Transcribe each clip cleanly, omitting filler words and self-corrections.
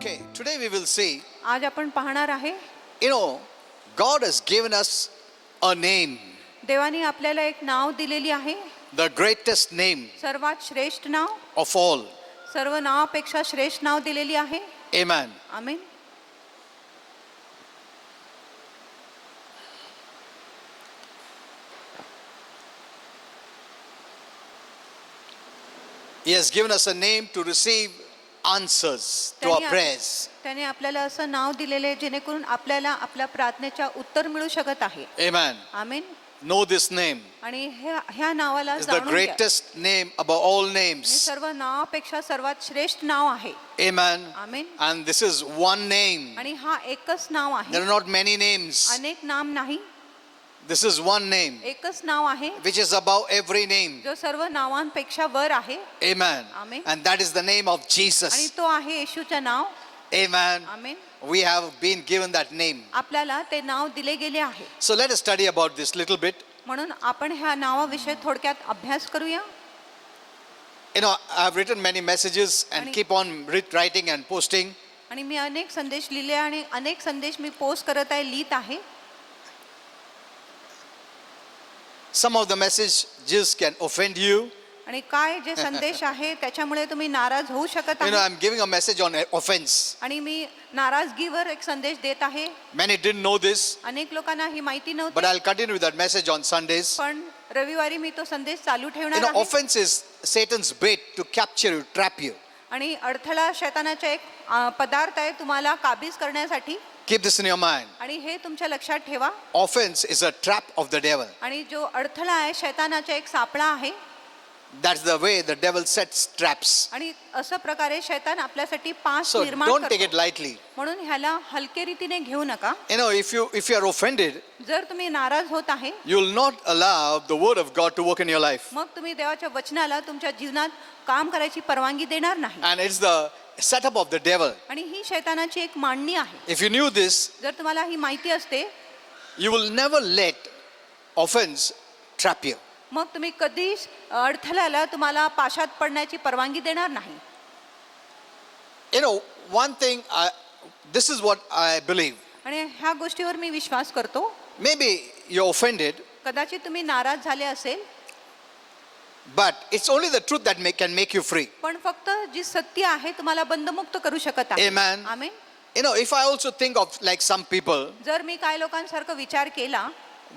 Okay, today we will see, आज आपण पाहणार आहे God has given us a name, देवाने आपल्याला एक नाव दिलेली आहे, the greatest name सर्वात श्रेष्ठ नाव, of all. सर्व नावापेक्षा श्रेष्ठ नाव दिलेली आहे. Amen. Amen. He has given us a name to receive answers to our prayers. त्याने आपल्याला असं नाव दिलेले आहे जेणेकरून आपल्याला आपल्या प्रार्थनेच्या उत्तर मिळू शकत आहे. Amen. Amen. Know this name. आणि ह्या नावाला It's the जाणून घ्या. greatest name above all हे names. सर्व नावापेक्षा सर्वात श्रेष्ठ नाव आहे. Amen. Amen. And this is one name. आणि हा एकच नाव There आहे, are not many names. अनेक नाम नाही, This is one name एकच नाव आहे which is above every name. जो सर्व नावांपेक्षा वर आहे. Amen. Amen. And that is the name of आणि Jesus. तो आहे येशूचे नाव. Amen. Amen. We have been given that name. आपल्याला ते नाव दिले गेले आहे. So let us study about this little bit. म्हणून आपण ह्या नावाविषयी थोडक्यात अभ्यास करूया. I have written many messages and आणि- keep on writing and posting. आणि मी अनेक संदेश लिहिले आणि अनेक संदेश मी पोस्ट करत आहे, लिहित आहे. Some of the messages can offend you. आणि काय जे संदेश आहे त्याच्यामुळे तुम्ही नाराज होऊ शकत आहे. I'm giving a message on offense. आणि मी नाराजगीवर एक संदेश देत आहे. Many didn't know this, अनेक लोकांना ही माहिती but नव्हती, I'll continue with that message on Sundays. पण रविवारी मी तो संदेश चालू ठेवणार आहे. Offense is Satan's bait to capture you, trap you. आणि अडथळा शैतानाचा एक पदार्थ आहे तुम्हाला काबीज करण्यासाठी. Keep this in your mind. आणि हे तुमच्या लक्षात ठेवा. Offense is a trap of the devil. आणि जो अडथळा आहे शैतानाचा एक सापळा आहे. That's the way the devil sets traps. आणि असं प्रकारे शैतान आपल्यासाठी पास So निर्माण don't take it करतो. lightly. म्हणून ह्याला हलके रीतीने घेऊ नका. If you are offended, जर तुम्ही नाराज होत आहे, you will not allow the word of God to work in your life. मग तुम्ही देवाच्या वचनाला तुमच्या जीवनात काम करायची परवानगी देणार नाही. And it's the setup of the devil. आणि ही शैतानाची एक मांडणी आहे. If you knew this, जर तुम्हाला ही माहिती असते, you will never let offense trap you. मग तुम्ही कधीच अडथळ्याला तुम्हाला पाशात पडण्याची परवानगी देणार नाही. One thing, this is what I believe. आणि ह्या गोष्टीवर मी विश्वास करतो. Maybe you're offended, कदाचित तुम्ही नाराज झाले असेल, but it's only the truth that can make you free. पण फक्त जी सत्य आहे तुम्हाला बंधमुक्त करू शकत आहे. Amen. Amen. If I also think of like some people, जर मी काही लोकांसारखा विचार केला,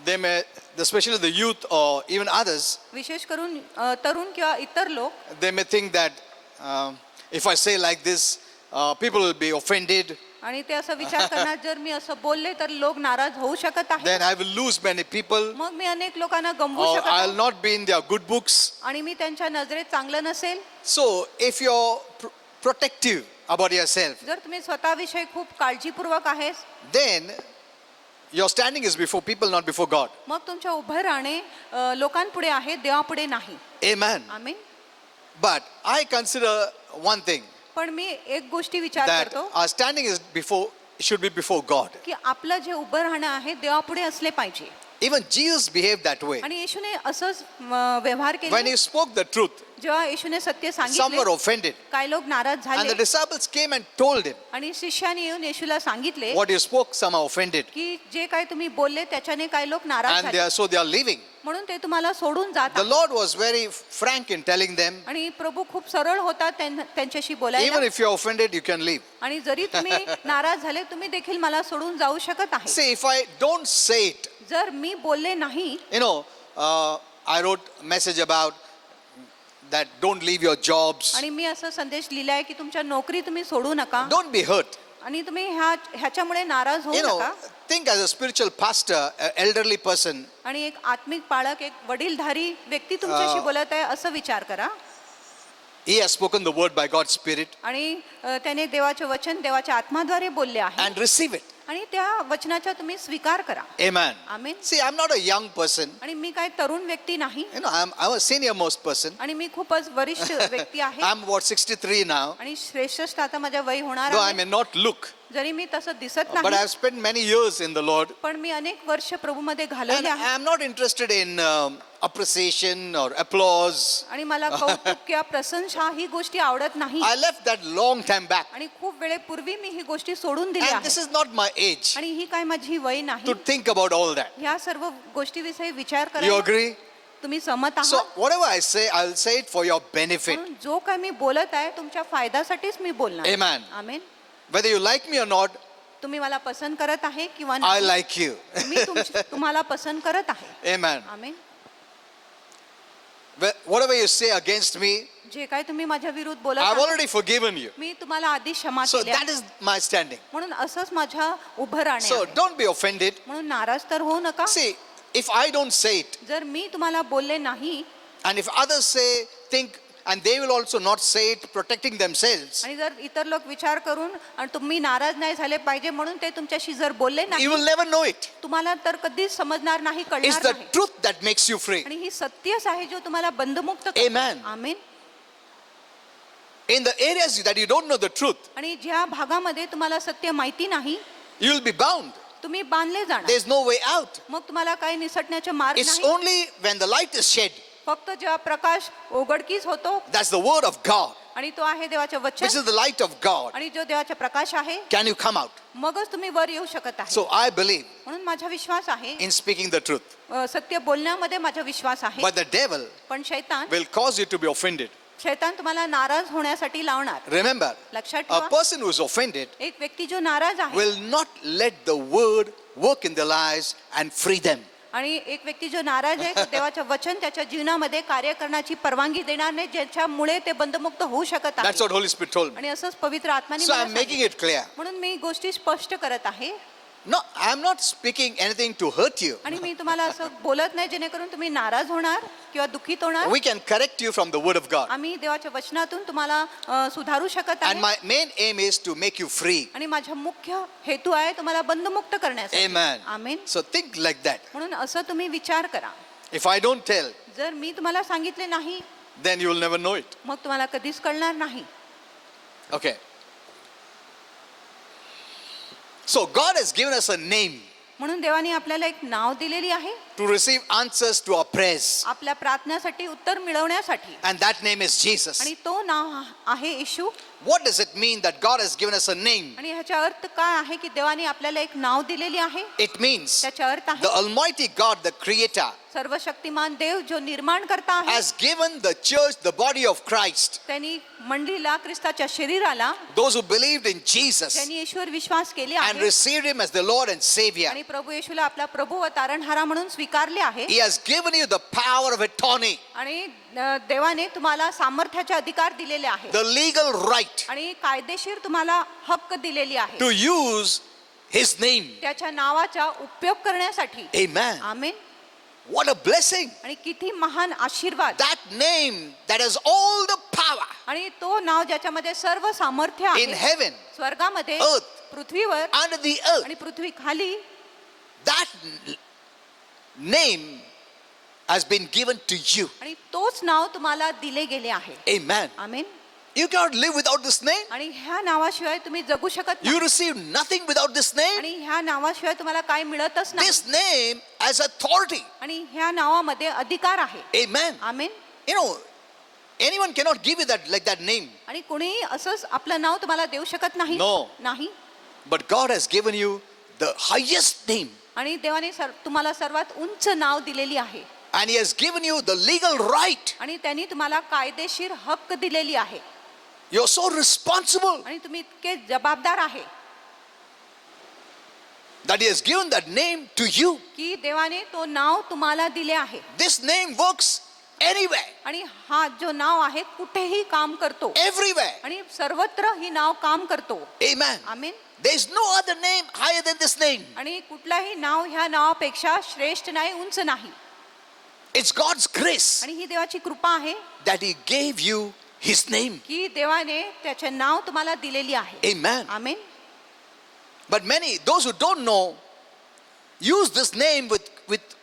they may, especially the youth or even others, विशेष करून तरुण किंवा इतर लोक, they may think that if I say like this, people will be offended. आणि ते असं विचार करणार, जर मी असं बोलले तर लोक नाराज होऊ शकत आहेत, Then I will lose many people, मग मी अनेक लोकांना गमवू or शकत I'll आहे, not be in their good books. आणि मी त्यांच्या नजरेत चांगलं नसेल. So if you're protective about yourself, जर तुम्ही स्वतःविषयी खूप काळजीपूर्वक आहेस, then your standing is before people, not before God. मग तुमच्या उभं राहणे लोकांपुढे आहे, देवापुढे नाही. Amen. Amen. But I consider one thing, पण मी एक गोष्टी विचार that करतो our standing should be before God. की आपलं जे उभं राहणं आहे देवापुढे असले पाहिजे. Even Jesus behaved that way. आणि येशूने असंच व्यवहार When केला. he spoke the truth, जेव्हा येशूने सत्य some सांगितले, were offended. काही लोक नाराज And the झाले, disciples came and told him, आणि शिष्याने येऊन येशूला सांगितले what you spoke, some are offended. की जे काही तुम्ही बोलले त्याच्याने काही लोक नाराज And झाले, they are leaving. म्हणून ते तुम्हाला सोडून The जातात. Lord was very frank in telling them, आणि प्रभू खूप सरळ होता त्यांच्याशी even बोलायला. if you're offended, you can leave. आणि जरी तुम्ही नाराज झाले, तुम्ही देखील मला सोडून जाऊ शकत आहे. See, if I don't say it, जर मी बोलले नाही, I wrote a message about that don't leave your jobs. आणि मी असं संदेश लिहिलाय की तुमच्या नोकरी तुम्ही सोडू नका, Don't be hurt. आणि तुम्ही ह्याच्यामुळे नाराज होऊ नका. Think as a spiritual pastor, an elderly person, आणि एक आत्मिक पाळक, एक वडीलधारी व्यक्ती तुमच्याशी बोलत आहे असं विचार करा. he has spoken the word by God's Spirit, आणि त्याने देवाचे वचन देवाच्या आत्माद्वारे बोलले आहे, and receive it. आणि त्या वचनाचा तुम्ही स्वीकार करा. Amen. Amen. See, I'm not a young person. आणि मी काय तरुण व्यक्ती नाही, I'm a senior most person. आणि मी खूपच वरिष्ठ व्यक्ती आहे. I'm about 63 now, आणि श्रेष्ठ आता माझ्या वय होणार though I आहे. may not look, जरी मी तसं दिसत but नाही, I've spent many years in the Lord. पण मी अनेक वर्ष प्रभूमध्ये And घालवले आहे. I'm not interested in appreciation or applause. आणि मला कौतुक किंवा प्रशंसा ही गोष्टी आवडत नाही. I left that long time back. आणि खूप वेळेपूर्वी मी ही गोष्टी सोडून दिल्या And this आहेत. is not my age आणि ही काय माझी वय नाही to think about all that. ह्या सर्व गोष्टीविषयी विचार You करायला. agree? तुम्ही सहमत So आहात? whatever I say, I'll say it for your benefit. म्हणून जो काय मी बोलत आहे तुमच्या फायद्यासाठीच मी बोलणार. Amen. Amen. Whether you like me or not, तुम्ही मला पसंत करत आहे किंवा I नाही, like you. मी तुम्हाला पसंत करत आहे. Amen. Amen. Whatever you say against me, जे काय तुम्ही माझ्या विरुद्ध बोलत I've आहात, already forgiven you. मी तुम्हाला आधी क्षमा So केली that आहे. is my standing. म्हणून असंच माझ्या उभं राहणे So आहे. don't be offended. म्हणून नाराज तर होऊ नका. See, if I don't say it, जर मी तुम्हाला बोलले नाही and if others say, think, and they will also not say it, protecting themselves, आणि जर इतर लोक विचार करून आणि तुम्ही नाराज नाही झाले पाहिजे म्हणून ते तुमच्याशी जर बोलले you नाही, will never know it. तुम्हाला तर कधीच समजणार नाही, It's कळणार the नाही. truth that makes you free. आणि ही सत्यच आहे जो तुम्हाला बंधमुक्त Amen. Amen. In the areas that you don't know the truth, आणि ज्या भागामध्ये तुम्हाला सत्य माहिती नाही, you will be bound. तुम्ही बांधले जाणार. There's no way out. मग तुम्हाला काही निसटण्याचे मार्ग It's नाही. only when the light is shed, फक्त जेव्हा प्रकाश उघडकीस होतो that's the word of God, आणि तो आहे देवाचे which वचन is the light of God, आणि जो देवाचा प्रकाश आहे, can you come out? मगच तुम्ही वर येऊ शकत आहे. So I believe म्हणून माझा विश्वास आहे, in speaking the truth. सत्य बोलण्यामध्ये माझा विश्वास आहे. But the devil पण शैतान will cause you to be offended. तुम्हाला नाराज होण्यासाठी लावणार. Remember, लक्षात a ठेवा, person who is offended एक व्यक्ती जो नाराज आहे will not let the word work in their lives and free them. आणि एक व्यक्ती जो नाराज आहे तो देवाचं वचन त्याच्या जीवनामध्ये कार्य करण्याची परवानगी देणार नाही, ज्याच्यामुळे ते बंधमुक्त होऊ शकत That's आहे. what Holy Spirit told me. आणि असंच पवित्र आत्माने So मला I'm making सांगितलं. it clear. म्हणून मी गोष्टी स्पष्ट करत आहे. No, I'm not speaking anything to hurt you. आणि मी तुम्हाला असं बोलत नाही जेणेकरून तुम्ही नाराज होणार किंवा दुःखित होणार. We can correct you from the word of God. आम्ही देवाच्या वचनातून तुम्हाला सुधारू शकत And आहे. my main aim is to make you free. आणि माझा मुख्य हेतू आहे तुम्हाला बंधमुक्त करण्याचा. Amen. Amen. So think like that. म्हणून असं तुम्ही विचार करा. If I don't tell, जर मी तुम्हाला सांगितले नाही then you will never know it. मग तुम्हाला कधीच कळणार नाही. Okay. So God has given us a name म्हणून देवाने आपल्याला एक नाव दिलेली आहे to receive answers to our prayers. आपल्या प्रार्थनासाठी उत्तर मिळवण्यासाठी. And that name is Jesus. आणि तो नाव आहे येशू. What does it mean that God has given us a name? आणि ह्याचा अर्थ काय आहे की देवाने आपल्याला एक नाव दिलेली आहे. It means त्याचा अर्थ the आहे Almighty God, the Creator, सर्वशक्तिमान देव जो निर्माण करता आहे, has given the church, the body of Christ, त्यांनी मंडळीला ख्रिस्ताच्या शरीराला, those who believed in Jesus त्यांनी येशूवर विश्वास केले and आहे received Him as the Lord and Savior. आणि प्रभू येशूला आपला प्रभू व तारणहारा म्हणून स्वीकारले आहे. He has given you the power of attorney, आणि देवाने तुम्हाला सामर्थ्याचे अधिकार दिलेले आहे the legal right आणि कायदेशीर तुम्हाला हक्क दिलेली आहे to use His name. त्याच्या नावाचा उपयोग करण्यासाठी. Amen. Amen. What a blessing. आणि किती महान आशीर्वाद. That name that has all the power आणि तो नाव ज्याच्यामध्ये सर्व सामर्थ्य in आहे, heaven, स्वर्गामध्ये, earth, पृथ्वीवर under the earth. आणि पृथ्वी खाली, That name has been given to you. आणि तोच नाव तुम्हाला दिले गेले आहे. Amen. Amen. You cannot live without this name. आणि ह्या नावाशिवाय तुम्ही जगू शकत नाही. You receive nothing without this name. आणि ह्या नावाशिवाय तुम्हाला काय मिळतच नाही. This name has authority. आणि ह्या नावामध्ये अधिकार आहे. Amen. Amen. You know, anyone cannot give you that like that name. आणि कोणी असंच आपलं नाव तुम्हाला देऊ शकत नाही. No. नाही. But God has given you the highest name. आणि देवाने तुम्हाला सर्वात उंच नाव दिलेली आहे. And He has given you the legal right. आणि त्यांनी तुम्हाला कायदेशीर हक्क दिलेली आहे. You're so responsible आणि तुम्ही इतके जबाबदार आहे that He has given that name to you. की देवाने तो नाव तुम्हाला दिले आहे. This name works anywhere, आणि हा जो नाव आहे कुठेही काम करतो. everywhere. आणि सर्वत्र ही नाव काम करतो. Amen. Amen. There's no other name higher than this name. आणि कुठलाही नाव ह्या नावापेक्षा श्रेष्ठ नाही, उंच नाही. It's God's grace आणि ही देवाची कृपा आहे that He gave you His name. की देवाने त्याचे नाव तुम्हाला दिलेली आहे. Amen. Amen. But many, those who don't know, use this name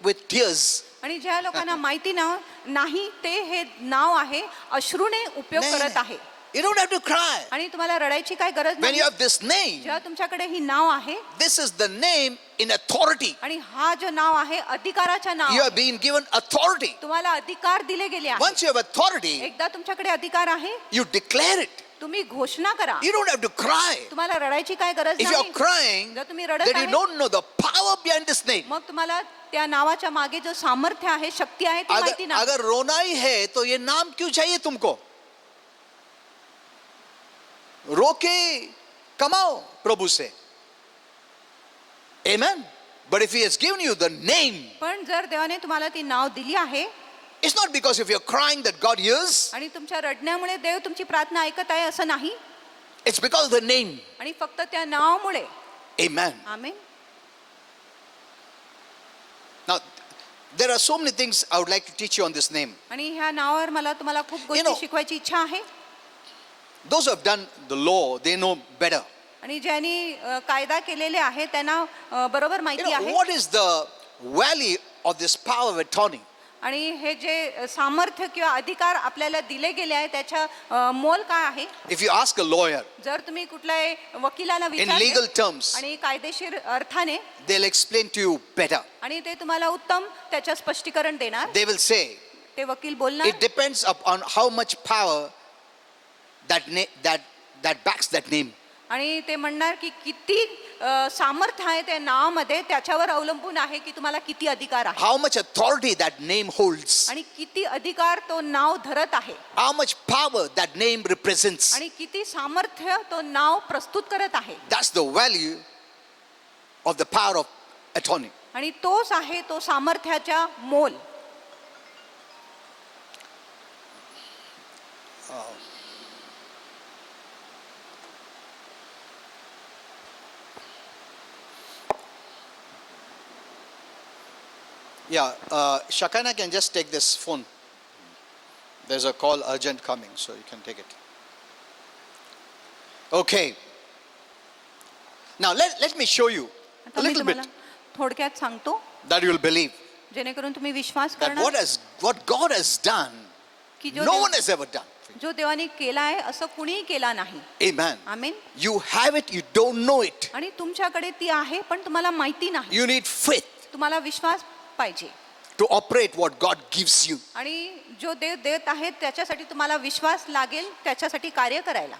with tears. आणि ज्या लोकांना माहिती नाही ते हे नाव आहे अश्रूने उपयोग नाही, करत आहे. You don't have to cry. आणि तुम्हाला रडायची काय गरज When नाही. you have this name, जेव्हा तुमच्याकडे ही नाव आहे this is the name in authority. आणि हा जो नाव आहे अधिकाराच्या नाव You have been given authority. तुम्हाला अधिकार दिले गेले आहे. Once you have authority, एकदा तुमच्याकडे अधिकार आहे you declare it. तुम्ही घोषणा करा. You don't have to cry. तुम्हाला रडायची काय गरज If you are नाही. crying, जर तुम्ही रडत then you आहे don't know the power behind this name. मग तुम्हाला त्या नावाच्या मागे जो सामर्थ्य आहे शक्ती आहे ती माहिती नाही. अगर रोना ही है तो ये नाम क्यों चाहिए तुमको? रो के कमाओ प्रभु से. Amen. But if he has given you the name, पण जर देवाने तुम्हाला ती नाव दिली आहे it's not because if you're crying that God hears. आणि तुमच्या रडण्यामुळे देव तुमची प्रार्थना ऐकत आहे असं नाही. It's because of the name. आणि फक्त त्या नावामुळे. Amen. Amen. Now, there are so many things I would like to teach you on this name. आणि ह्या नावावर मला तुम्हाला खूप You गोष्टी know, शिकवायची इच्छा आहे. Those who have done the law, they know better. आणि ज्यांनी कायदा केलेले आहे त्यांना बरोबर You माहिती know, आहे. what is the value of this power of attorney? आणि हे जे सामर्थ्य किंवा अधिकार आपल्याला दिले गेले आहे त्याच्या मोल काय आहे. If you ask a lawyer जर तुम्ही कुठल्याही वकिलाला in legal विचारले terms, आणि कायदेशीर अर्थाने they'll explain to you better. आणि ते तुम्हाला उत्तम त्याचं स्पष्टीकरण देणार. They will say, ते वकील बोलणार it depends upon how much power that backs that name. आणि ते म्हणणार की किती सामर्थ्य आहे त्या नावामध्ये त्याच्यावर अवलंबून आहे की तुम्हाला किती अधिकार आहे How much authority that name holds. आणि किती अधिकार तो नाव धरत आहे How much power that name represents. आणि किती सामर्थ्य तो नाव प्रस्तुत करत आहे. That's the value of the power of attorney. आणि तोच आहे तो सामर्थ्याचा मोल. Yeah, Shakana can just take this phone. There's a call urgent coming, so you can take it. Okay. Now let me show you a आता मी little bit तुम्हाला थोडक्यात सांगतो that you will believe जेणेकरून तुम्ही विश्वास that करणार what God has done, की जो no one has ever done. जो देवाने केला आहे असं कुणीही केला नाही. Amen. Amen. You have it, you don't know it. आणि तुमच्याकडे ती आहे पण तुम्हाला माहिती नाही. You need faith तुम्हाला विश्वास पाहिजे. to operate what God gives you. आणि जो देव देत आहे त्याच्यासाठी तुम्हाला विश्वास लागेल त्याच्यासाठी कार्य करायला.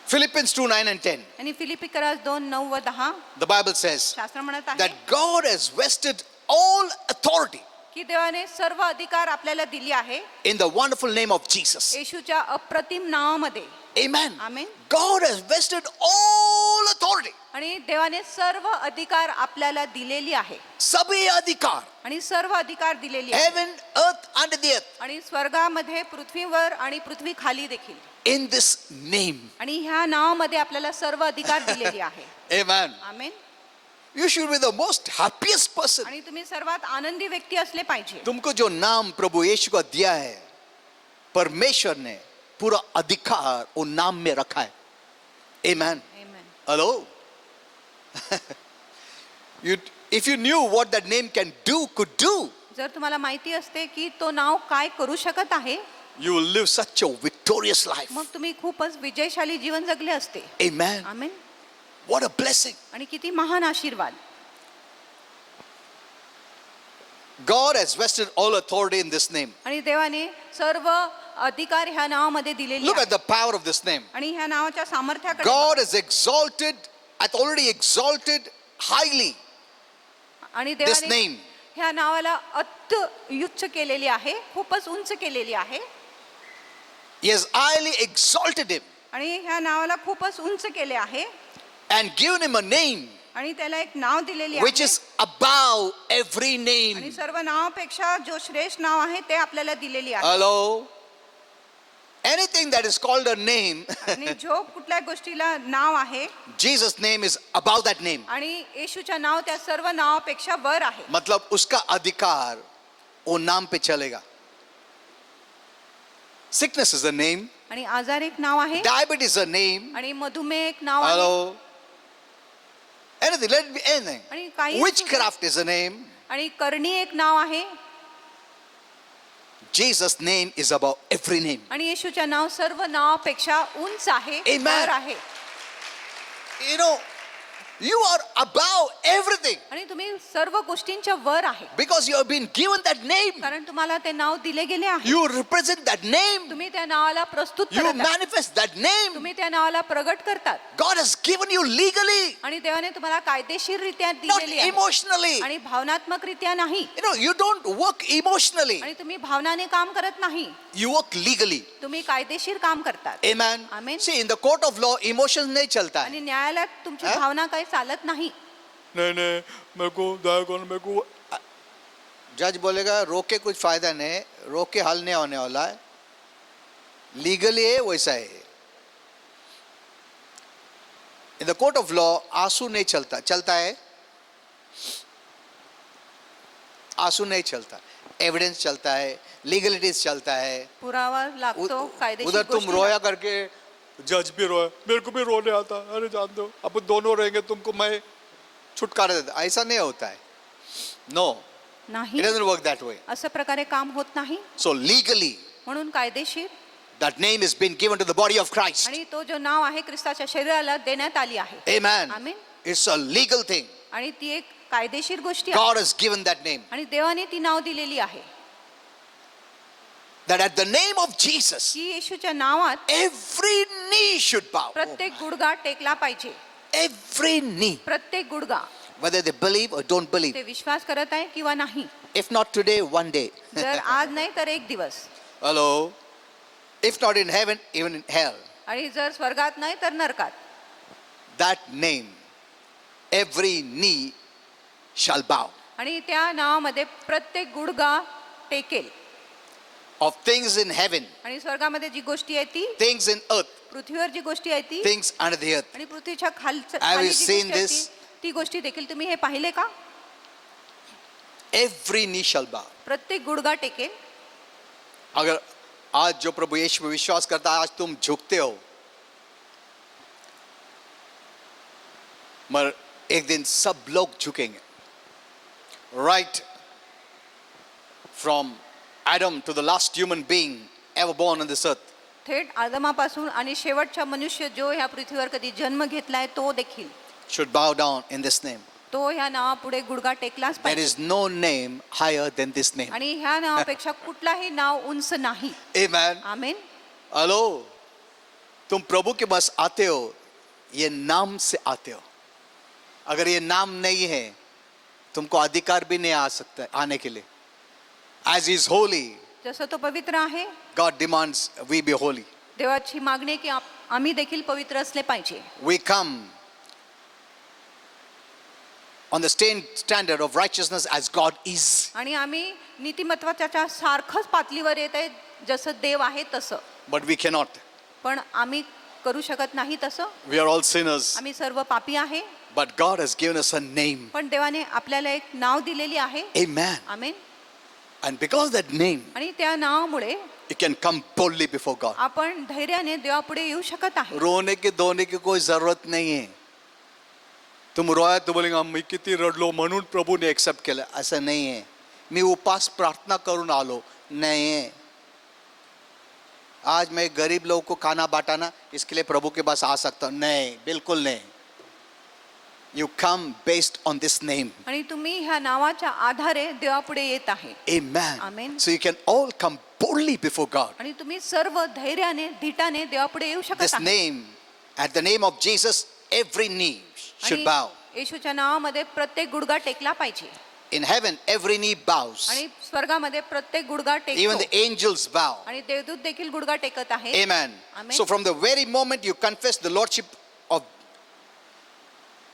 Philippians 2:9 and 10. आणि फिलिपिकरास 2:9 व 10 The Bible says शास्त्र म्हणत आहे that God has vested all authority की देवाने सर्व अधिकार आपल्याला दिली आहे in the wonderful name of Jesus. येशूच्या अप्रतिम नावामध्ये. Amen. Amen. God has vested all authority. आणि देवाने सर्व अधिकार आपल्याला दिलेली आहे. Sabhi adhikar. आणि सर्व अधिकार दिलेली आहे. Heaven, earth, under the earth. आणि स्वर्गामध्ये पृथ्वीवर आणि पृथ्वी खाली देखील. In this name. आणि ह्या नावामध्ये आपल्याला सर्व अधिकार दिलेली आहे. Amen. Amen. You should be the most happiest person. आणि तुम्ही सर्वात आनंदी व्यक्ती असले पाहिजे. तुमको जो नाम प्रभु यीशु को दिया है, परमेश्वर ने पूरा अधिकार वो नाम में रखा है. Amen. Amen. Hello? If you knew what that name could do, जर तुम्हाला माहिती असते की तो नाव काय करू शकत आहे you will live such a victorious life. मग तुम्ही खूपच विजयशाली जीवन जगले असते. Amen. Amen. What a blessing. आणि किती महान आशीर्वाद. God has vested all authority in this name. आणि देवाने सर्व अधिकार ह्या नावामध्ये दिलेले Look आहेत. at the power of this name. आणि ह्या नावाच्या सामर्थ्याकडे God has already exalted highly आणि this देवाने name. ह्या नावाला उच्च केलेली आहे, खूपच उंच केलेली आहे. He has highly exalted him आणि ह्या नावाला खूपच उंच केले आहे and given him a name आणि त्याला एक नाव दिलेली which आहे. is above every आणि name. सर्व नावापेक्षा जो श्रेष्ठ नाव आहे ते आपल्याला दिलेली आहे. Hello? Anything that is called a name, आणि जो कुठल्या गोष्टीला नाव आहे Jesus' name is above that name. आणि येशूच्या नाव त्या सर्व नावापेक्षा वर आहे. मतलब उसका अधिकार वो नाम पे चलेगा. Sickness is a name. आणि आजार एक नाव आहे Diabetes is a name. आणि मधुमेह एक नाव आहे Hello? Anything, let it be anything. आणि काही Witchcraft is a name. आणि करणी एक नाव आहे. Jesus' name is above every name. आणि येशूच्या नाव सर्व नावापेक्षा उंच आहे, Amen. वर आहे. You know, you are above everything आणि तुम्ही सर्व गोष्टींच्या वर आहे, because you have been given that name. कारण तुम्हाला ते नाव दिले गेले आहे. You represent that name. तुम्ही त्या नावाला प्रस्तुत You करत आहात. manifest that name. तुम्ही त्या नावाला प्रगट करतात. God has given you legally, आणि देवाने तुम्हाला कायदेशीररित्या not दिलेली आहे emotionally. आणि भावनात्मकरित्या नाही. You know, you don't work emotionally. आणि तुम्ही भावनाने काम करत नाही, You work legally. तुम्ही कायदेशीर काम करतात. Amen. Amen. See, in the court of law, emotions नहीं चलता है. आणि न्यायालयात तुमची हा? भावना काही चालत नाही. नहीं नहीं मेरे को दया करो मेरे को जज बोलेगा रोके कुछ फायदा नहीं, रोके हल नहीं होने वाला है. लीगली है वैसा है. In the court of law आंसू नहीं चलता, चलता है आंसू नहीं चलता, एविडेंस चलता है, लीगलिटीज चलता है. पुरावा लागतो, कायदेशीर उधर तुम गोष्टी रोया करके जज भी रोए मेरे को भी रोने आता अरे जान दो अब दोनों रहेंगे तुमको मैं छुटकारा देता, ऐसा नहीं होता है. नो, नाही. It doesn't work that way. असं प्रकारे काम होत नाही. सो लीगली म्हणून कायदेशीर that name has been given to the body of Christ. आणि तो जो नाव आहे ख्रिस्ताच्या शरीराला देण्यात आली आहे. Amen. Amen. It's a legal thing. आणि ती एक कायदेशीर गोष्टी आहे God has given that name. आणि देवाने ती नाव दिलेली आहे That at the name of Jesus, की येशूच्या नावात every knee should bow. प्रत्येक गुडघा टेकला पाहिजे. Every knee. प्रत्येक गुडघा, Whether they believe or don't believe. ते विश्वास करत आहे किंवा नाही. If not today, one day. जर आज नाही तर एक दिवस. Hello. If not in heaven, even in hell. आणि जर स्वर्गात नाही तर नरकात. That name, every knee shall bow. आणि त्या नावामध्ये प्रत्येक गुडघा टेकेल. Of things in heaven, आणि स्वर्गामध्ये जी गोष्टी आहे ती, things in earth, पृथ्वीवर जी गोष्टी आहे ती, things under the earth. आणि पृथ्वीच्या Have खाली you जी seen गोष्टी आहे this? ती गोष्टी देखील तुम्ही हे पाहिले का? Every knee shall bow. प्रत्येक गुडघा टेकेल. अगर आज जो प्रभु यीशु में विश्वास करता है, आज तुम झुकते हो, मगर एक दिन सब लोग झुकेंगे. Right from Adam to the last human being ever born on this earth. थेट आदमापासून आणि शेवटचा मनुष्य जो ह्या पृथ्वीवर कधी जन्म घेतलाय तो देखील Should bow down in this name. तो ह्या नावापुढे गुडघा टेकलाच There पाहिजे. is no name higher than this name. आणि ह्या नावापेक्षा कुठलाही नाव उंच नाही. Amen. आमेन. हेलो, तुम प्रभु के पास आते हो, ये नाम से आते हो. अगर ये नाम नहीं है, तुमको अधिकार भी नहीं आ सकता है आने के लिए. As he is holy, जसं तो पवित्र आहे, God demands we be holy. देवाची मागणी आहे की आम्ही देखील पवित्र असले पाहिजे. We come on the same standard of righteousness as God is. आणि आम्ही नीतिमत्वाच्या सारखंच पातळीवर येत आहे जसं देव आहे तसं. But we cannot. पण आम्ही करू शकत नाही तसं. We are all sinners. आम्ही सर्व पापी आहे. But God has given us a name. पण देवाने आपल्याला एक नाव दिलेली आहे. Amen. Amen. And because of that name, आणि त्या नावामुळे you can come boldly before God. आपण धैर्याने देवापुढे येऊ शकत आहे. रोने की धोने की कोई जरूरत नहीं है. तुम रोया तो बोलेंगे मी किती रडलो म्हणून प्रभूने एक्सेप्ट केलं, असं नाही आहे. मी उपास प्रार्थना करून आलो, नहीं है. आज मैं गरीब लोगों को खाना बांटाना इसके लिए प्रभु के पास आ सकता हूँ, नहीं, बिल्कुल नहीं. You come based on this name. आणि तुम्ही ह्या नावाच्या आधारे देवापुढे येत आहे. Amen. Amen. So you can all come boldly before God. आणि तुम्ही सर्व धैर्याने धीटाने देवापुढे येऊ शकत This आहे. name, at the name of Jesus, every knee should आणि bow. येशूच्या नावामध्ये प्रत्येक गुडघा टेकला पाहिजे. In heaven, every knee bows. आणि स्वर्गामध्ये प्रत्येक गुडघा Even टेकतो. the angels bow. आणि देवदूत देखील गुडघा टेकत आहे. Amen. Amen. So from the very moment you confess the lordship of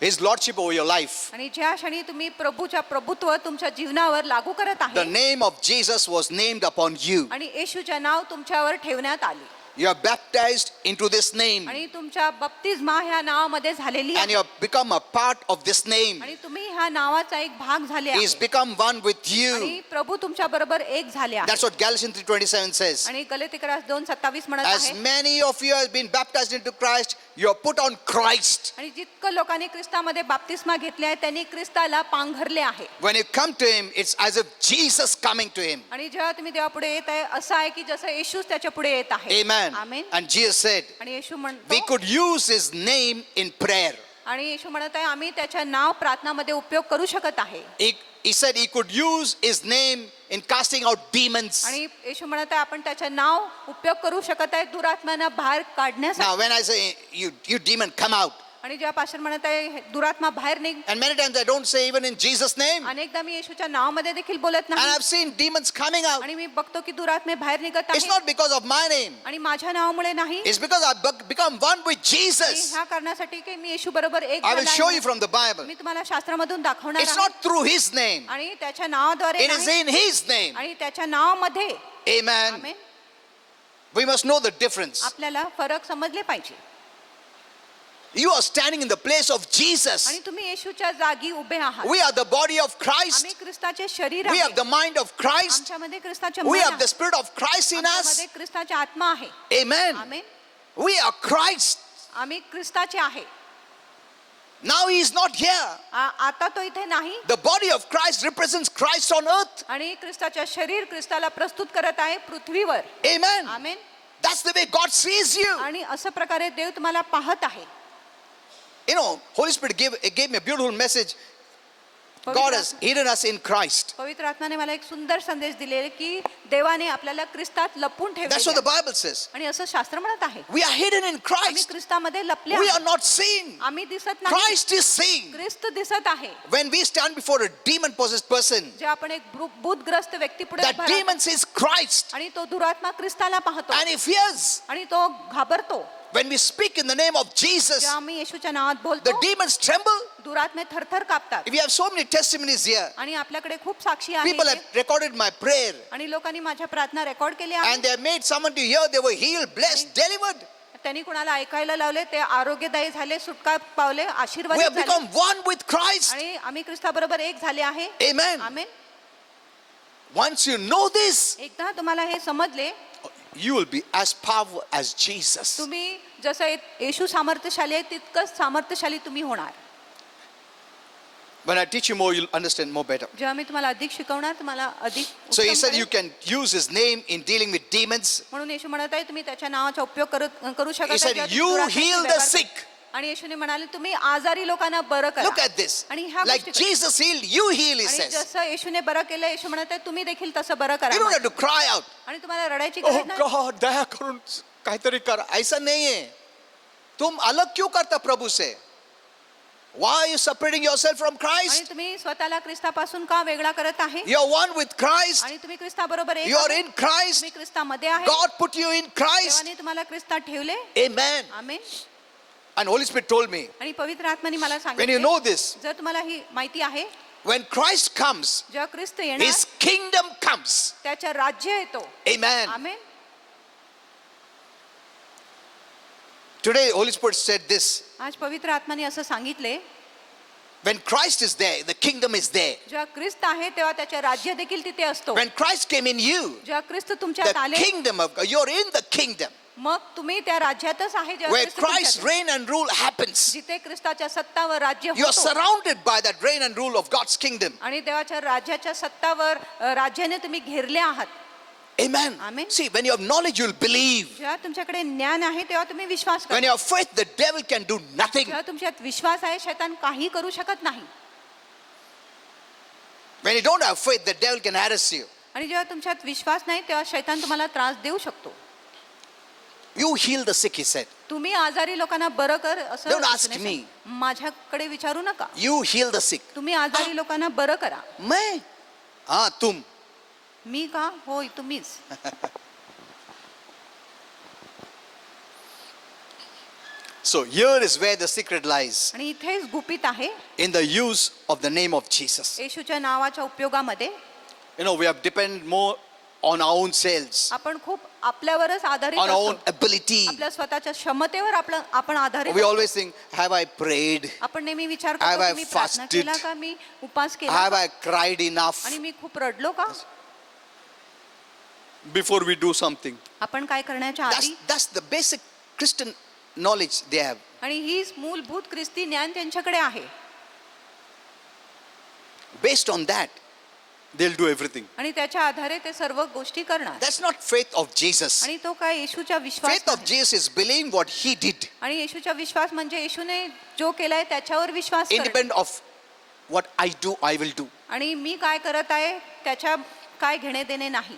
His lordship over your life, आणि ज्या क्षणी तुम्ही प्रभूच्या प्रभुत्व तुमच्या जीवनावर लागू करत the आहे name of Jesus was named upon you. आणि येशूचे नाव तुमच्यावर ठेवण्यात आले. You are baptized into this name. आणि तुमच्या बप्तिस्मा ह्या नावामध्ये झालेली And आहे you have become a part of this name. आणि तुम्ही ह्या नावाचा एक भाग झाले He has आहे. become one with you. आणि प्रभू तुमच्या बरोबर एक झाले आहे. That's what Galatians 3:27 says. आणि गलातियर 2:27 म्हणत As आहे many of you have been baptized into Christ, you have put on Christ. आणि जितकं लोकांनी ख्रिस्तामध्ये बाप्तिस्मा घेतले आहे त्यांनी ख्रिस्ताला पांघरले आहे. When you come to him, it's as if Jesus coming to him. आणि जेव्हा तुम्ही देवापुढे येत आहे असं आहे की जसं येशूच त्याच्या पुढे येत आहे. Amen. Amen. And Jesus said, आणि येशू we म्हणतो could use his name in prayer. आणि येशू म्हणत आहे आम्ही त्याच्या नाव प्रार्थनामध्ये उपयोग करू शकत आहे. He said he could use his name in casting out demons. आणि येशू म्हणत आहे आपण त्याचे नाव उपयोग करू शकत आहे दुरात्म्यांना बाहेर काढण्यासाठी. Now, when I say, you demon, come out. आणि जेव्हा पास्टर म्हणत आहे दुरात्मा बाहेर निघ, And many times I don't say even in Jesus' name. अनेकदा मी येशूच्या नावामध्ये देखील बोलत And नाही. I've seen demons coming out. आणि मी बघतो की दुरात्मे बाहेर निघत It's आहे not because of my name. आणि माझ्या नावामुळे नाही. It's because I've become one with आणि Jesus. ह्या कारणासाठी की मी येशू बरोबर एक I will झाला show आहे. you from the Bible. मी तुम्हाला शास्त्रामधून दाखवणार It's आहे. not through his name. आणि त्याच्या नावाद्वारे It is नाही. in his name. आणि त्याच्या नावामध्ये Amen. Amen. We must know the difference. आपल्याला फरक समजले पाहिजे. You are standing in the place of Jesus. आणि तुम्ही येशूच्या जागी उभे आहात. We are the body of Christ. आम्ही ख्रिस्ताचे शरीर We आहे. have the mind of Christ. आमच्यामध्ये ख्रिस्ताचे We मन have the आहे. spirit of Christ in us. आमच्यामध्ये ख्रिस्ताची आत्मा आहे. Amen. Amen. We are Christ. आम्ही ख्रिस्ताचे आहे. Now he is not here. आता तो इथे नाही. The body of Christ represents Christ on earth. आणि ख्रिस्ताचे शरीर ख्रिस्ताला प्रस्तुत करत आहे पृथ्वीवर. Amen. Amen. That's the way God sees you. आणि अशा प्रकारे देव तुम्हाला पाहत आहे. You know, Holy Spirit gave me a beautiful message. God has hidden us in Christ. पवित्र आत्म्याने मला एक सुंदर संदेश दिले की देवाने आपल्याला ख्रिस्तात लपून That's what the ठेवले. Bible says. आणि असं शास्त्र म्हणत आहे We are hidden in आम्ही Christ. ख्रिस्तामध्ये लपले We आहोत. are not seen. आम्ही दिसत नाही. Christ is seen. ख्रिस्त दिसत आहे. When we stand before a demon-possessed person, जे आपण एक भूतग्रस्त व्यक्ती पुढे that उभा राहतो demon sees Christ आणि तो दुरात्मा ख्रिस्ताला पाहतो and he fears. आणि तो घाबरतो. When we speak in the name of Jesus, जेव्हा आम्ही येशूच्या नावात the बोलतो demons tremble. दुरात्मे थरथर कापतात. We have so many testimonies here. आणि आपल्याकडे खूप साक्षी People आहेत have recorded my prayer आणि लोकांनी माझ्या प्रार्थना रेकॉर्ड केल्या and आहेत. they have made someone to hear they were healed, blessed, delivered. त्यांनी कुणाला ऐकायला लावले ते आरोग्यदायी झाले, सुटका पावले, We have आशीर्वादित झाले. become one with Christ. आणि आम्ही ख्रिस्ताबरोबर एक झाले आहे. Amen. Amen. Once you know this, एकदा तुम्हाला हे समजले you will be as powerful as Jesus. तुम्ही जसं येशू सामर्थ्यशाली आहे तितकंच सामर्थ्यशाली तुम्ही होणार. When I teach you more, you'll understand more better. जेव्हा मी तुम्हाला अधिक शिकवणार तुम्हाला अधिक So he उत्तम said कळेल. you can use his name in dealing with demons. म्हणून येशू म्हणत आहे तुम्ही त्याच्या नावाचा उपयोग करू शकता. He said, जेव्हा तुम्ही "You दुरात्म्याशी heal the व्यवहार sick." करा. आणि येशूने म्हणाले तुम्ही आजारी लोकांना बरं करा. Look at this. आणि ह्या Like गोष्टी करा. Jesus healed, you heal, he आणि says. जसं येशूने बरं केलं येशू म्हणत आहे तुम्ही देखील तसं बरं करा. You don't have to cry out. आणि तुम्हाला रडायची Oh गरज नाही. God, दया करून काहीतरी करा. ऐसा नहीं है. तुम अलग क्यों करता प्रभु से? Why are you separating yourself from आणि Christ? तुम्ही स्वतःला ख्रिस्तापासून का वेगळा करत आहे? You are one with Christ. आणि तुम्ही ख्रिस्ताबरोबर एक You are आहात. in Christ. तुम्ही ख्रिस्तामध्ये आहे. God put you in Christ. देवाने तुम्हाला ख्रिस्तात ठेवले. Amen. Amen. And Holy Spirit told me, आणि पवित्र आत्म्याने मला when you सांगितले know this, जर तुम्हाला ही माहिती आहे when Christ comes, जेव्हा ख्रिस्त येणार his kingdom comes. त्याच्या राज्य येतो. Amen. Amen. Today, Holy Spirit said this. आज पवित्र आत्म्याने असं सांगितले When Christ is there, the kingdom is there. जेव्हा ख्रिस्त आहे तेव्हा त्याचे राज्य देखील तिथे असतो. When Christ came in you, जेव्हा ख्रिस्त तुमच्यात the आले kingdom of God, you're in the kingdom. मग तुम्ही त्या राज्यातच आहे जेव्हा Where ख्रिस्त Christ's तुमच्यात आहे. reign and rule happens. जिथे ख्रिस्ताच्या सत्तावर राज्य You are होतो surrounded by that reign and rule of God's kingdom. आणि देवाच्या राज्याच्या सत्तावर राज्याने तुम्ही घेरले आहात. Amen. Amen. See, when you have knowledge, you'll believe. जेव्हा तुमच्याकडे ज्ञान आहे तेव्हा तुम्ही विश्वास When करा. you have faith, the devil can do nothing. जेव्हा तुमच्यात विश्वास आहे शैतान काही करू शकत नाही. When you don't have faith, the devil can harass you. आणि जेव्हा तुमच्यात विश्वास नाही तेव्हा शैतान तुम्हाला त्रास देऊ शकतो. You heal the sick, he said. तुम्ही आजारी लोकांना बरं कर असं Don't ask येशूने me. सांगितलं. माझ्याकडे विचारू नका. You heal the sick. तुम्ही आजारी लोकांना बरं करा. मैं? हाँ, तुम. मी का? होय तुम्हीच. So here is where the secret lies. आणि इथेच गुपित आहे In the use of the name of Jesus. येशूच्या नावाच्या उपयोगामध्ये. You know, we have depended more on our own selves, आपण खूप आपल्यावरच आधारित on our own असतो. ability. आपल्या स्वतःच्या क्षमतेवर आपण आधारित We असतो. always think, have I prayed? आपण नेहमी विचार Have करतो I की मी प्रार्थना fasted? केला का, मी उपास केला Have का? I cried enough आणि मी खूप रडलो का? before we do something? आपण काय करण्याच्या आधी That's the basic Christian knowledge they have. आणि हीच मूलभूत ख्रिस्ती ज्ञान त्यांच्याकडे आहे. Based on that, they'll do everything. आणि त्याच्या आधारे ते सर्व गोष्टी करणार. That's not faith of Jesus. आणि तो काय येशूचा विश्वास Faith of नाही. Jesus is believing what he did, आणि येशूचा विश्वास म्हणजे येशूने जो केलाय त्याच्यावर विश्वास करणे. independent of what I do, I will do. आणि मी काय करत आहे त्याच्या काय घेणे देणे नाही.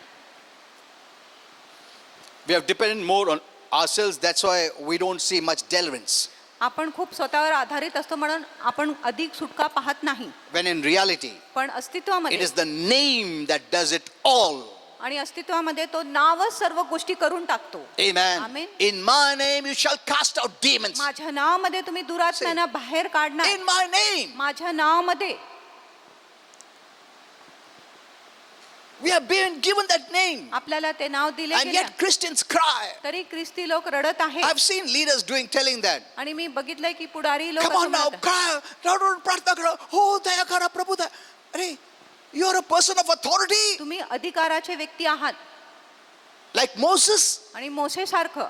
We have depended more on ourselves. That's why we don't see much deliverance. आपण खूप स्वतःवर आधारित असतो म्हणून आपण अधिक सुटका पाहत नाही. When in reality, पण it अस्तित्वामध्ये is the name that does it all. आणि अस्तित्वामध्ये तो नावच सर्व गोष्टी करून टाकतो. Amen. Amen. In my name you shall cast out demons. माझ्या नावामध्ये तुम्ही दुरात्म्यांना बाहेर काढणार. In my name. माझ्या नावामध्ये We have been given that name. आपल्याला ते नाव दिले And गेले. yet Christians cry. तरी ख्रिस्ती लोक रडत आहेत. I've seen leaders telling that. आणि मी बघितलंय की पुढारी लोक Come on now, cry. रडून प्रार्थना करा. हो दया करा प्रभू दया. अरे, you are a person of authority. तुम्ही अधिकाराचे व्यक्ती आहात. Like Moses. आणि मोसे सारखं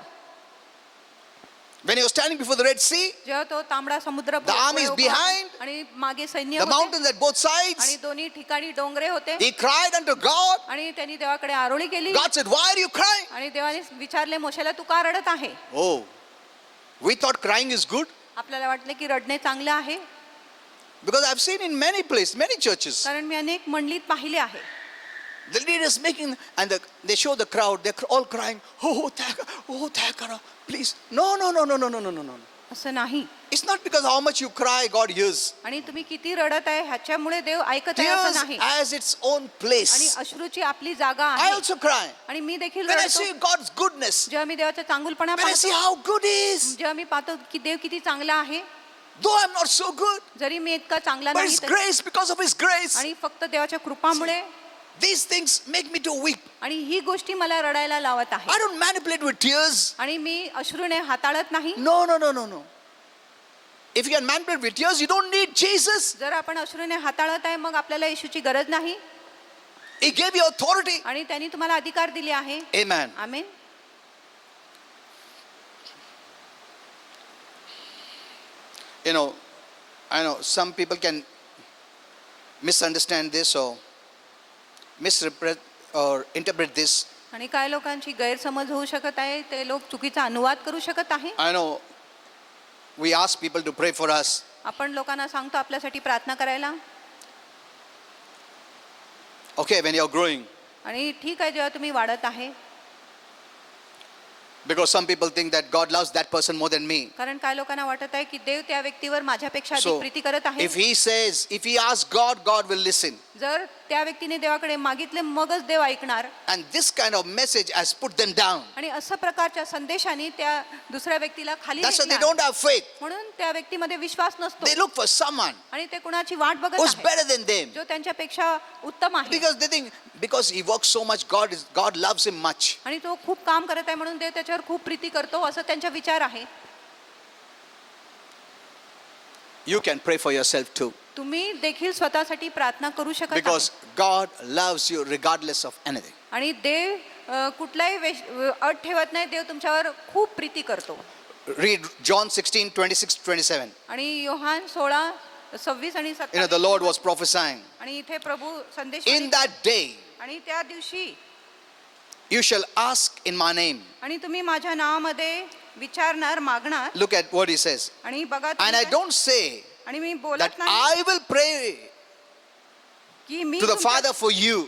When he was standing before the Red Sea, जेव्हा तो तांबडा समुद्र The army is पुढे उभा होता, behind. आणि मागे सैन्य the होते, mountains at both आणि sides, दोन्ही ठिकाणी डोंगरे होते. he cried unto God. आणि त्यांनी देवाकडे आरोळी केली. God said, why are you crying? आणि देवाने विचारले मोशेला तू का रडत आहे? Oh, we thought crying is good आपल्याला वाटले की रडणे चांगले आहे, because I've seen in many places, many churches, कारण मी अनेक मंडळीत पाहिले आहे. the leaders making, and they show the crowd, they're all crying, oh, Thakara, please. No. असं नाही. It's not because how much you cry, God hears. आणि तुम्ही किती रडत आहे ह्याच्यामुळे देव ऐकत आहे असं Tears नाही. as its own आणि place. अश्रूची आपली जागा I आहे. also cry. आणि मी देखील When I रडतो see God's goodness, जेव्हा मी देवाचा चांगुलपणा when I see पाहतो, how good He is, जेव्हा मी पाहतो की देव किती चांगला आहे, though I'm not so good, जरी मी इतका चांगला but नाही His तरी- grace, because of His grace, आणि फक्त देवाच्या कृपामुळे these things make me to weep. आणि ही गोष्टी मला रडायला लावत आहे. I don't manipulate with tears. आणि मी अश्रूने हाताळत नाही. No. If you can manipulate with tears, you don't need Jesus. जर आपण अश्रूने हाताळत आहे मग आपल्याला येशूची गरज नाही. He gave you authority. आणि त्यांनी तुम्हाला अधिकार दिले आहे. Amen. Amen. You know, I know some people can misunderstand this or misrepresent or interpret this. आणि काय लोकांची गैरसमज होऊ शकत आहे, ते लोक चुकीचा अनुवाद करू शकत आहे. I know we ask people to pray for us. आपण लोकांना सांगतो आपल्यासाठी प्रार्थना करायला. Okay, when you're growing. आणि ठीक आहे जेव्हा तुम्ही वाढत आहे, Because some people think that God loves that person more than me. कारण काय लोकांना वाटत आहे की देव त्या व्यक्तीवर माझ्यापेक्षा अधिक So, प्रीती करत आहे. if he says, if he asks God, God will listen. जर त्या व्यक्तीने देवाकडे मागितले मगच देव ऐकणार. And this kind of message has put them down. आणि अशा प्रकारच्या संदेशाने त्या दुसऱ्या व्यक्तीला खाली That's why they नेणार. don't have faith. म्हणून त्या व्यक्तीमध्ये विश्वास नसतो. They look for someone आणि ते कुणाची वाट बघत who's आहेत better than them. जो त्यांच्यापेक्षा उत्तम आहे. Because they think, because he works so much, God loves him much. आणि तो खूप काम करत आहे म्हणून देव त्याच्यावर खूप प्रीती करतो असं त्यांचा विचार आहे. You can pray for yourself too. तुम्ही देखील स्वतःसाठी प्रार्थना करू शकत Because आहे. God loves you regardless of anything. आणि देव कुठलाही अट ठेवत नाही. देव तुमच्यावर खूप प्रीती करतो. Read John 16, 26, 27. आणि योहान 16:26 आणि 27. The Lord was prophesying. आणि इथे प्रभू संदेश In that day, आणि त्या दिवशी you shall ask in my name. आणि तुम्ही माझ्या नावामध्ये विचारणार, मागणार. Look at what he says. आणि बघा And I तुम्ही don't say आणि मी that बोलत नाही I will pray की मी to the तुमच्या- Father for you.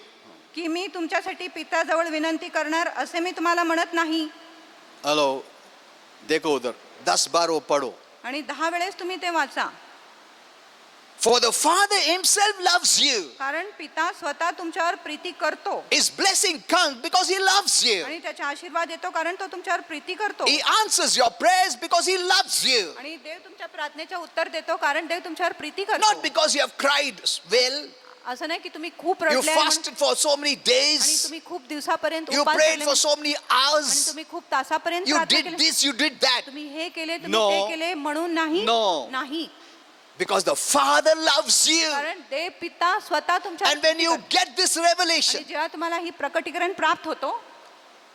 की मी तुमच्यासाठी पित्याजवळ विनंती करणार असे मी तुम्हाला म्हणत नाही. Hello, देखो उधर 10 बार वो पढ़ो. आणि 10 वेळेस तुम्ही ते वाचा. For the Father himself loves you. कारण पिता स्वतः तुमच्यावर प्रीती करतो. His blessing comes because he loves you. आणि त्याचा आशीर्वाद येतो कारण तो तुमच्यावर प्रीती करतो. He answers your prayers because he loves you. आणि देव तुमच्या प्रार्थनेचे उत्तर देतो कारण देव तुमच्यावर प्रीती Not करतो. because you have cried well. असं नाही की तुम्ही खूप You रडले आहे म्हणून- fasted for so many आणि days. तुम्ही खूप दिवसापर्यंत You उपास prayed धरले for so many आणि hours. तुम्ही खूप तासापर्यंत You प्रार्थना did केली. this, you did that. तुम्ही हे केले तुम्ही No. ते केले म्हणून नाही No. नाही Because the Father loves you. कारण देव पिता स्वतः तुमच्या And when you get this आणि revelation, जेव्हा तुम्हाला ही प्रकटीकरण प्राप्त होतो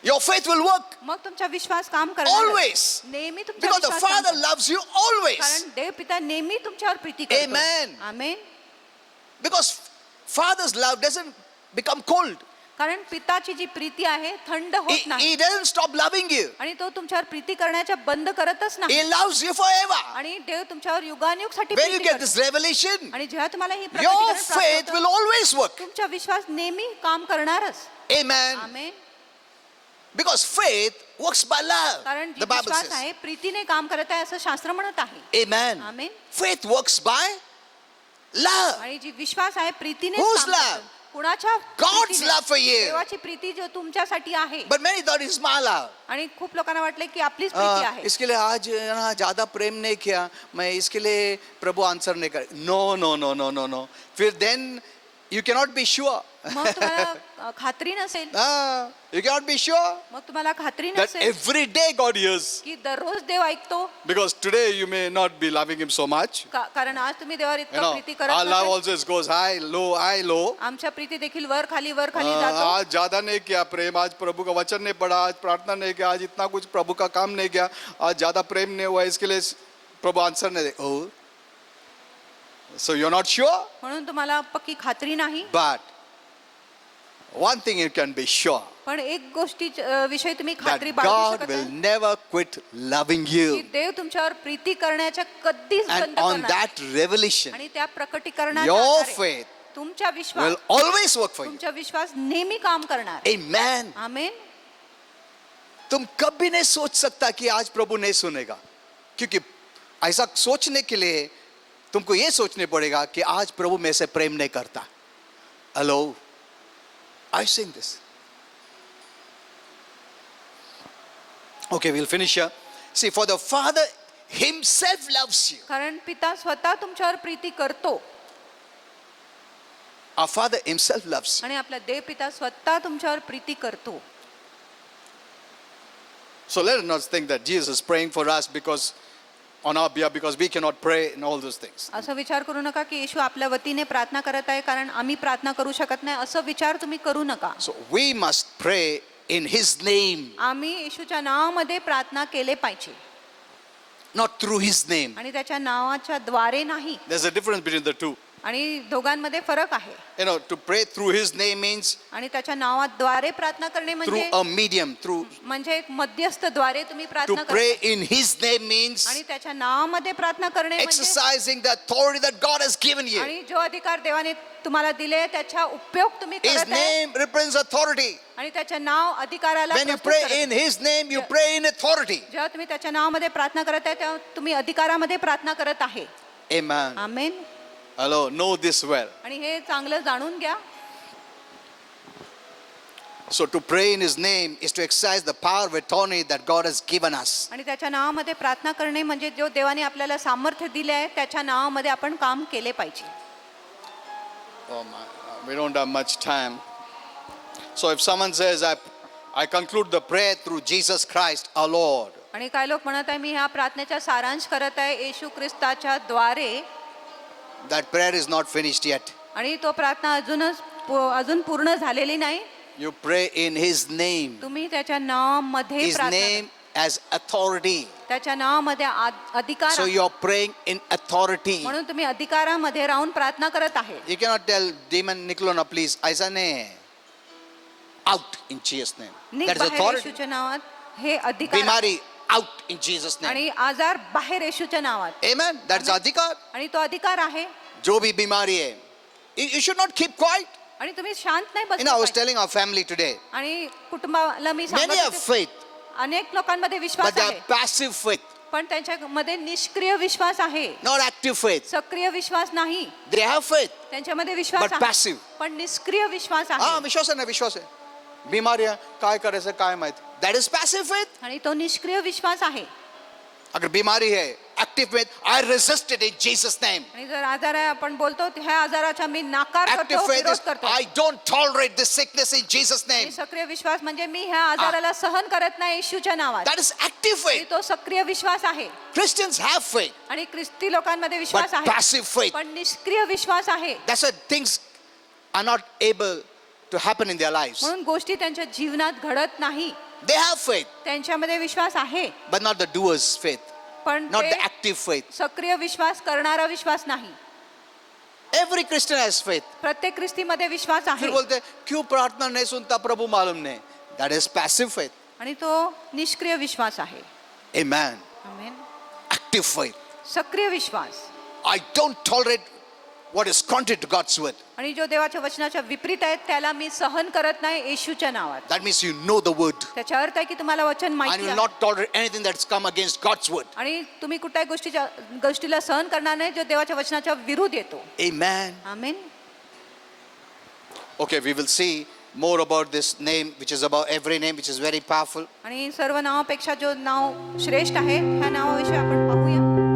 your faith will work मग तुमचा विश्वास काम करणार always. नेहमी तुमचा Because the विश्वास काम Father करणार. loves you always. कारण देव पिता नेहमी तुमच्यावर प्रीती करतो. Amen. Amen. Because Father's love doesn't become cold. कारण पिताची जी प्रीती आहे थंड होत He नाही doesn't stop loving you. आणि तो तुमच्यावर प्रीती करण्याच्या बंद करतच नाही He loves you forever. आणि देव तुमच्यावर युगानुयुगसाठी When you प्रीती get करतो. this revelation, आणि जेव्हा तुम्हाला ही your प्रकटीकरण प्राप्त faith होतं, will always work. तुमचा विश्वास नेहमी काम करणारच. Amen. Amen. Because faith works by love. कारण जी The Bible विश्वास says. आहे प्रीतीने काम करत आहे असं शास्त्र म्हणत आहे. Amen. Amen. Faith works by love. आणि जी विश्वास आहे प्रीतीने Whose काम love? करतं. कुणाच्या God's प्रीतीने? love for you. देवाची प्रीती जो तुमच्यासाठी आहे. But many thought it's my love. आणि खूप लोकांना वाटले की आपलीच प्रीती आहे. इसके लिए आज ना ज्यादा प्रेम नहीं किया, मैं इसके लिए प्रभु आंसर नहीं कर. No, no, no, no, no, no. फिर then you cannot be sure. मग तुम्हाला खात्री नसेल. You cannot be sure मग तुम्हाला खात्री that नसेल every day God hears. की दररोज देव ऐकतो. Because today you may not be loving him so much. कारण आज तुम्ही देवावर You इतकं know, प्रीती our करत love नसेल. always goes high, low. आमच्या प्रीती देखील वर खाली जातो. आज ज्यादा नहीं किया प्रेम, आज प्रभु का वचन नहीं पढ़ा, आज प्रार्थना नहीं किया, आज इतना कुछ प्रभु का काम नहीं किया, आज ज्यादा प्रेम नहीं हुआ, इसके लिए प्रभु आंसर नहीं दे. Oh, so you're not sure, म्हणून तुम्हाला पक्की खात्री नाही. but one thing you can be sure पण एक गोष्टी विषयी तुम्ही that खात्री बाळगू God शकत will नाही never quit loving की you. देव तुमच्यावर प्रीती करण्याच्या कधीच And बंद on करणार that revelation, आणि त्या प्रकटीकरणाच्या your आधारे faith तुमच्या विश्वास will always work for you. तुमचा विश्वास नेहमी काम करणार. Amen. आमेन. तुम कभी नहीं सोच सकता कि आज प्रभु नहीं सुनेगा, क्योंकि ऐसा सोचने के लिए तुमको ये सोचने पड़ेगा कि आज प्रभु मेरे से प्रेम नहीं करता. Hello, I sing this. Okay, we'll finish here. See, for the Father himself loves you. कारण पिता स्वतः तुमच्यावर प्रीती करतो Our Father himself loves you. आणि आपला देव पिता स्वतः तुमच्यावर प्रीती करतो. so let us not think that Jesus is praying for us because on our behalf because we cannot pray and all those things. असं विचार करू नका की येशू आपल्या वतीने प्रार्थना करत आहे कारण आम्ही प्रार्थना करू शकत नाही असं विचार तुम्ही करू नका. So we must pray in his name, आम्ही येशूच्या नावामध्ये प्रार्थना केले पाहिजे not through his name. आणि त्याच्या नावाच्या द्वारे नाही. There's a difference between the two. आणि दोघांमध्ये फरक आहे. You know, to pray through his name means आणि त्याच्या नावाद्वारे प्रार्थना करणे through म्हणजे a medium, through म्हणजे एक मध्यस्थ द्वारे तुम्ही to प्रार्थना pray करता. in his name means आणि त्याच्या नावामध्ये प्रार्थना करणे म्हणजे exercising the authority that God has given you. आणि जो अधिकार देवाने तुम्हाला दिले त्याचा उपयोग तुम्ही His करत आहे name represents authority. आणि त्याचे नाव अधिकाराला When you प्रस्तुत pray करत in आहे. his name, you pray in authority. जेव्हा तुम्ही त्याच्या नावामध्ये प्रार्थना करत आहे तेव्हा तुम्ही अधिकारामध्ये प्रार्थना करत आहे. Amen. Amen. hello, know this well. आणि हे चांगलं जाणून घ्या. So to pray in his name is to exercise the power of authority that God has given us. आणि त्याच्या नावामध्ये प्रार्थना करणे म्हणजे जो देवाने आपल्याला सामर्थ्य दिले आहे त्याच्या नावामध्ये आपण काम केले पाहिजे. Oh my, we don't have much time. So if someone says, I conclude the prayer Through Jesus Christ our Lord. आणि काही लोक म्हणत आहे मी ह्या प्रार्थनेचा सारांश करत आहे येशू ख्रिस्ताच्या द्वारे That prayer is not finished yet. आणि तो प्रार्थना अजून पूर्ण झालेली नाही. You pray in his name. तुम्ही त्याच्या नावामध्ये His प्रार्थना name as authority. त्याच्या नावामध्ये अधिकार So आहे. you're praying in authority. म्हणून तुम्ही अधिकारामध्ये राहून प्रार्थना करत आहे. You cannot tell demon Nikolona, please, ऐसा नहीं. Out in Jesus' name. निघ That is बाहेर authority. येशूच्या नावात हे अधिकार आहे. बीमारी out in Jesus' name. आणि आजार बाहेर येशूच्या नावात Amen. That's अधिकार. आणि तो अधिकार आहे. जो भी बीमारी है, you should not keep quiet. आणि तुम्ही शांत नाही You know, I was बसले telling our family today, आणि कुटुंबाला मी सांगत many have होते, faith, अनेक लोकांमध्ये but विश्वास they आहे are passive faith, पण त्यांच्यामध्ये निष्क्रिय विश्वास आहे. not active faith. सक्रिय विश्वास नाही. They have faith, त्यांच्यामध्ये विश्वास but आहे passive. पण निष्क्रिय विश्वास हा आहे. विश्वास आहे ना, विश्वास आहे. बीमारी आहे, काय करायचं काय माहिती. That is passive faith. आणि तो निष्क्रिय विश्वास आहे. अगर बीमारी है active faith, I resist it in Jesus name. आणि जर आजार आहे आपण बोलतो ह्या आजाराचा मी नाकार Active करतो, faith is विरोध करतो. I don't tolerate this sickness in Jesus आणि name. सक्रिय विश्वास म्हणजे मी ह्या आजाराला सहन करत नाही येशूच्या नावात. That is active आणि faith. तो सक्रिय विश्वास आहे. Christians have faith, आणि ख्रिस्ती लोकांमध्ये but विश्वास आहे, passive faith. पण निष्क्रिय विश्वास आहे. That's why things are not able to happen in their lives. म्हणून गोष्टी त्यांच्या जीवनात घडत नाही. They have faith, त्यांच्यामध्ये विश्वास आहे, but not the doers' faith, पण not ते the active faith. सक्रिय विश्वास करणारा विश्वास नाही. Every Christian has faith. प्रत्येक ख्रिस्तीमध्ये विश्वास फिर आहे. बोलते क्यों प्रार्थना नहीं सुनता प्रभु मालूम नहीं. That is passive faith. आणि तो निष्क्रिय विश्वास आहे. Amen. आमेन. Active faith. सक्रिय विश्वास. I don't tolerate what is contrary to God's word. आणि जो देवाच्या वचनाच्या विपरीत आहे त्याला मी सहन करत नाही येशूच्या नावात. That means you know the word त्याचा अर्थ आहे की तुम्हाला वचन and माहिती you will आहे not tolerate anything that's come against God's word. आणि तुम्ही कुठल्याही गोष्टीला सहन करणार नाही जो देवाच्या वचनाच्या विरुद्ध येतो. Amen. Amen. Okay, we will see more about this name, which is above every name, which is very powerful. आणि सर्व नावापेक्षा जो नाव श्रेष्ठ आहे ह्या नावाविषयी आपण पाहूया.